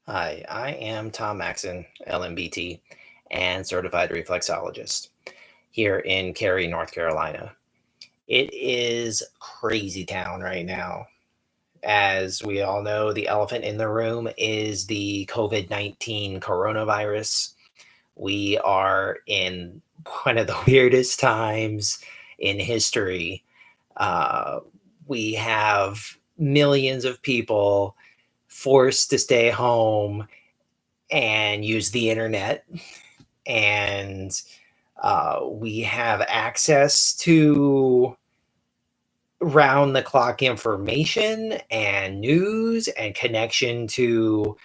Hi, I am Tom Maxson, LMBT, and certified reflexologist here in Cary, North Carolina. It is crazy town right now. As we all know, the elephant in the room is the COVID-19 coronavirus. We are in one of the weirdest times in history. Uh, we have millions of people forced to stay home and use the internet, and we have access to round the clock information and news and connection to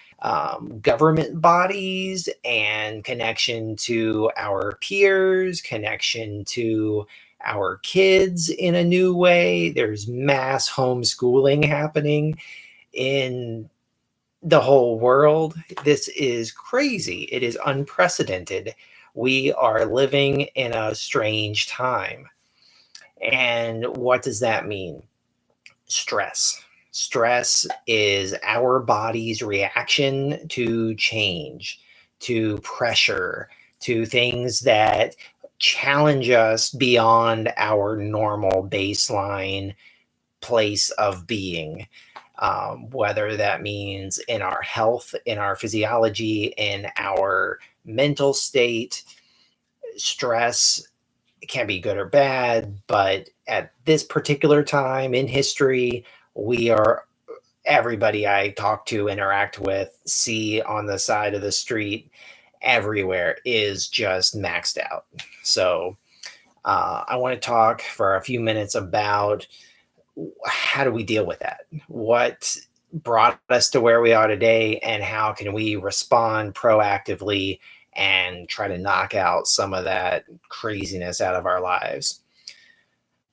government bodies and connection to our peers, connection to our kids in a new way. There's mass homeschooling happening in the whole world. This is crazy. It is unprecedented. We are living in a strange time. And what does that mean? Stress. Stress is our body's reaction to change, to pressure, to things that challenge us beyond our normal baseline place of being, whether that means in our health, in our physiology, in our mental state. Stress can be good or bad, but at this particular time in history, we are everybody I talk to, interact with, see on the side of the street, everywhere is just maxed out. So I want to talk for a few minutes about how do we deal with that? What brought us to where we are today, and how can we respond proactively and try to knock out some of that craziness out of our lives?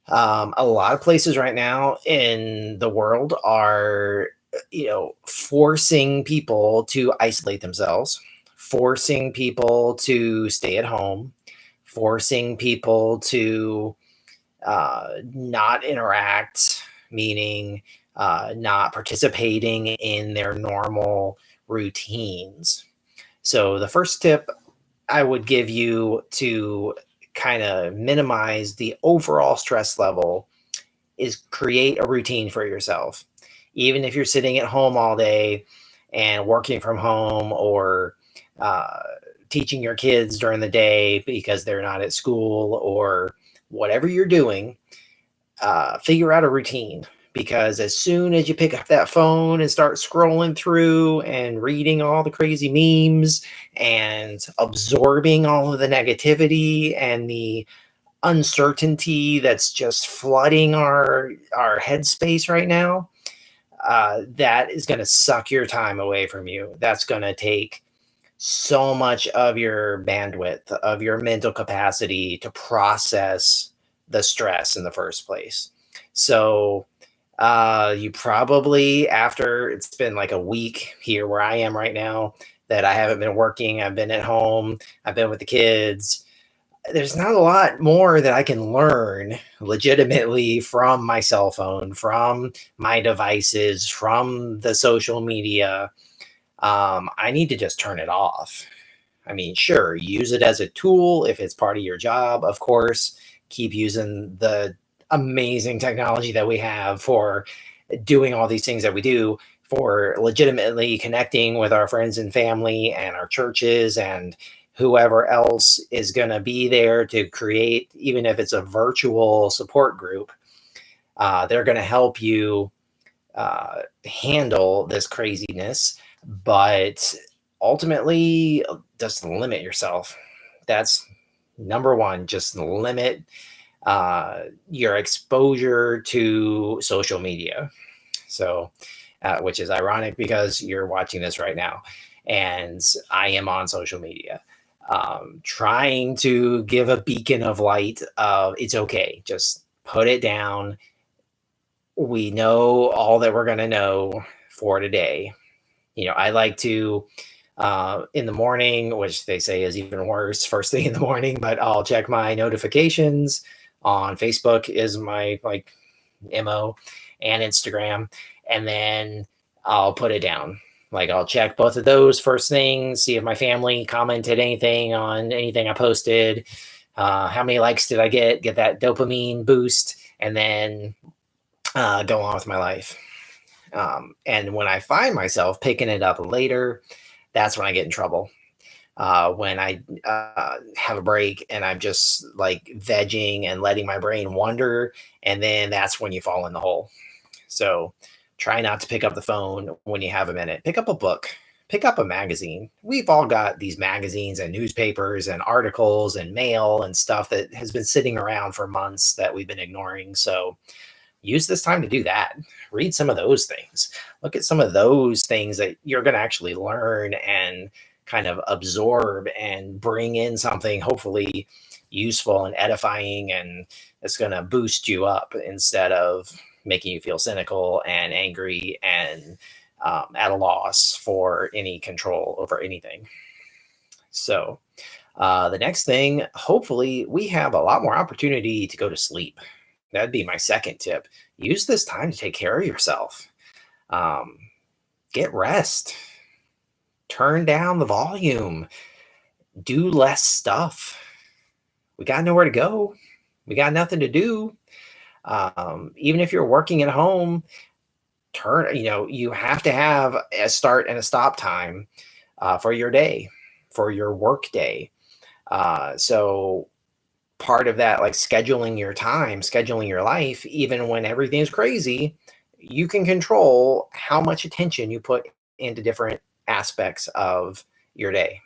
A lot of places right now in the world are, forcing people to isolate themselves, forcing people to stay at home, forcing people to not interact, meaning not participating in their normal routines. So, the first tip I would give you to kind of minimize the overall stress level is create a routine for yourself. Even if you're sitting at home all day and working from home, or uh, teaching your kids during the day because they're not at school, or whatever you're doing, figure out a routine, because as soon as you pick up that phone and start scrolling through and reading all the crazy memes and absorbing all of the negativity and the uncertainty that's just flooding our headspace right now, that is going to suck your time away from you. That's going to take so much of your bandwidth, of your mental capacity to process the stress in the first place. So you probably, after it's been like a week here where I am right now, that I haven't been working, I've been at home, I've been with the kids. There's not a lot more that I can learn legitimately from my cell phone, from my devices, from the social media. I need to just turn it off. I mean, sure, use it as a tool if it's part of your job, of course. Keep using the amazing technology that we have for doing all these things that we do, for legitimately connecting with our friends and family and our churches and whoever else is going to be there to create, even if it's a virtual support group. They're going to help you handle this craziness, but ultimately, just limit yourself. That's number one. Just limit your exposure to social media. So, which is ironic because you're watching this right now, and I am on social media. Trying to give a beacon of light of it's okay, just put it down. We know all that we're going to know for today. I like to, in the morning, which they say is even worse, first thing in the morning, but I'll check my notifications on Facebook is my MO, and Instagram, and then I'll put it down. Like I'll check both of those first things, see if my family commented anything on anything I posted. How many likes did I get that dopamine boost, and then go on with my life. And when I find myself picking it up later, that's when I get in trouble. When I have a break and I'm just like vegging and letting my brain wander, and then that's when you fall in the hole. So try not to pick up the phone when you have a minute. Pick up a book, pick up a magazine. We've all got these magazines and newspapers and articles and mail and stuff that has been sitting around for months that we've been ignoring. So use this time to do that. Read some of those things. Look at some of those things that you're going to actually learn and kind of absorb and bring in something hopefully useful and edifying, and it's going to boost you up instead of making you feel cynical and angry and at a loss for any control over anything. So the next thing, hopefully we have a lot more opportunity to go to sleep. That'd be my second tip. Use this time to take care of yourself. Get rest. Turn down the volume. Do less stuff. We got nowhere to go. We got nothing to do. Even if you're working at home, you have to have a start and a stop time for your day, for your work day. So part of that, like scheduling your time, scheduling your life, even when everything's crazy, you can control how much attention you put into different aspects of your day.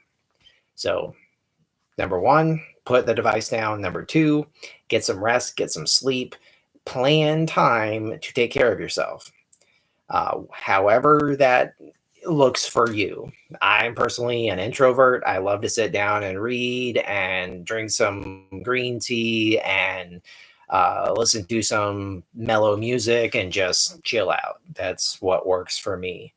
So number one, put the device down. Number two, get some rest, get some sleep, plan time to take care of yourself. However that looks for you. I'm personally an introvert. I love to sit down and read and drink some green tea and listen to some mellow music and just chill out. That's what works for me.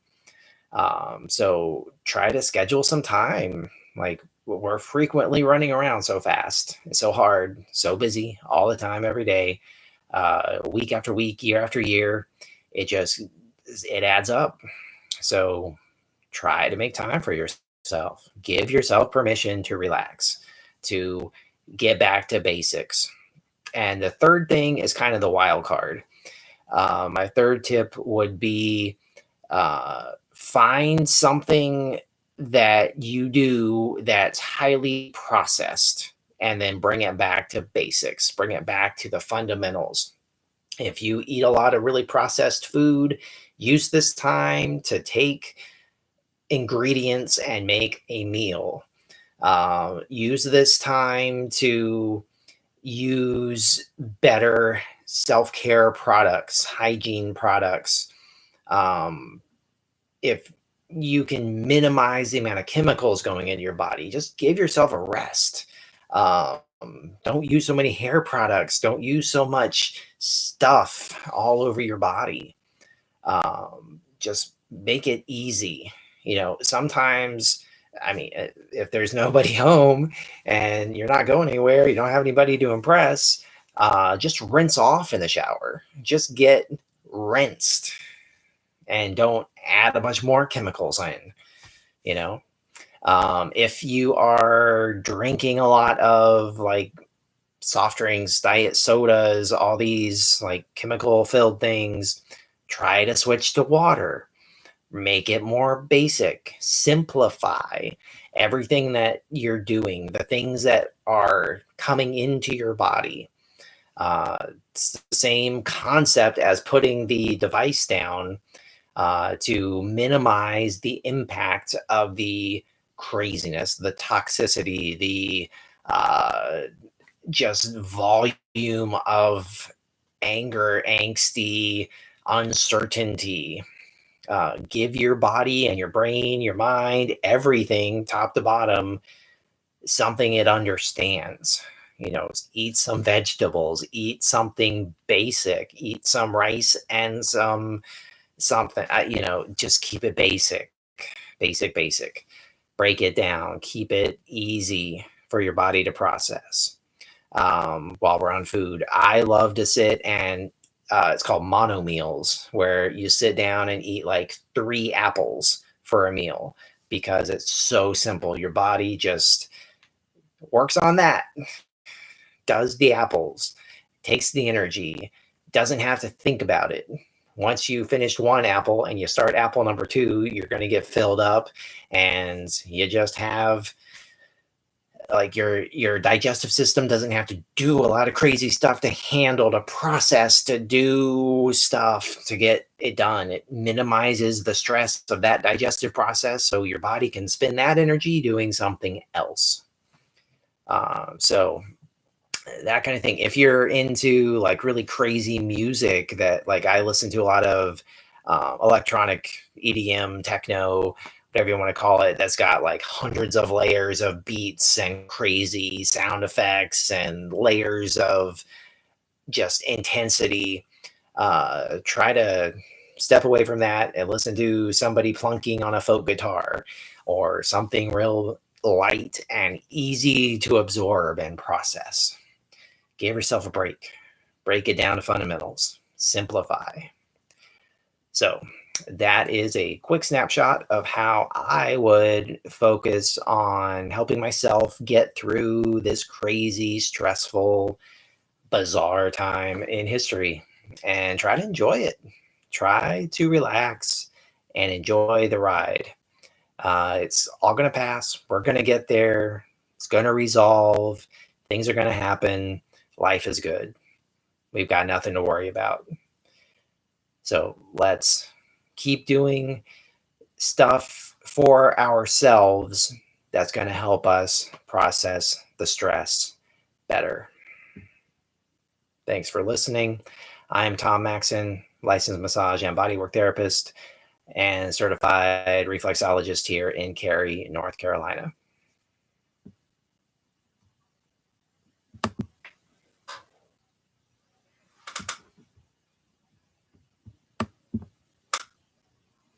So try to schedule some time. Like we're frequently running around so fast, it's so hard, so busy all the time, every day, week after week, year after year. It adds up. So try to make time for yourself. Give yourself permission to relax, to get back to basics. And the third thing is kind of the wild card. My third tip would be find something that you do that's highly processed, and then bring it back to basics, bring it back to the fundamentals. If you eat a lot of really processed food, use this time to take ingredients and make a meal. Use this time to use better self-care products, hygiene products. If you can minimize the amount of chemicals going into your body, just give yourself a rest. Don't use so many hair products. Don't use so much stuff all over your body. Just make it easy. Sometimes, if there's nobody home and you're not going anywhere, you don't have anybody to impress, just rinse off in the shower. Just get rinsed and don't add a bunch more chemicals in. If you are drinking a lot of like soft drinks, diet sodas, all these like chemical filled things, try to switch to water. Make it more basic. Simplify everything that you're doing, the things that are coming into your body. It's the same concept as putting the device down to minimize the impact of the craziness, the toxicity, the just volume of anger, angsty, uncertainty. Give your body and your brain, your mind, everything, top to bottom, something it understands. Eat some vegetables, eat something basic, eat some rice and something, just keep it basic. Break it down, keep it easy for your body to process. While we're on food, I love to sit and it's called mono meals, where you sit down and eat like 3 apples for a meal because it's so simple. Your body just works on that, does the apples, takes the energy, doesn't have to think about it. Once you finish one apple and you start apple number two, you're going to get filled up, and you just have like your digestive system doesn't have to do a lot of crazy stuff to handle, to process, to do stuff to get it done. It minimizes the stress of that digestive process so your body can spend that energy doing something else. So that kind of thing. If you're into like really crazy music, that like I listen to a lot of electronic EDM, techno, whatever you want to call it, that's got like hundreds of layers of beats and crazy sound effects and layers of just intensity. Try to step away from that and listen to somebody plunking on a folk guitar or something real light and easy to absorb and process. Give yourself a break. Break it down to fundamentals. Simplify. So that is a quick snapshot of how I would focus on helping myself get through this crazy, stressful, bizarre time in history and try to enjoy it. Try to relax and enjoy the ride. It's all going to pass. We're going to get there. It's going to resolve. Things are going to happen. Life is good. We've got nothing to worry about. So let's keep doing stuff for ourselves that's going to help us process the stress better. Thanks for listening. I'm Tom Maxson, licensed massage and bodywork therapist and certified reflexologist here in Cary, North Carolina.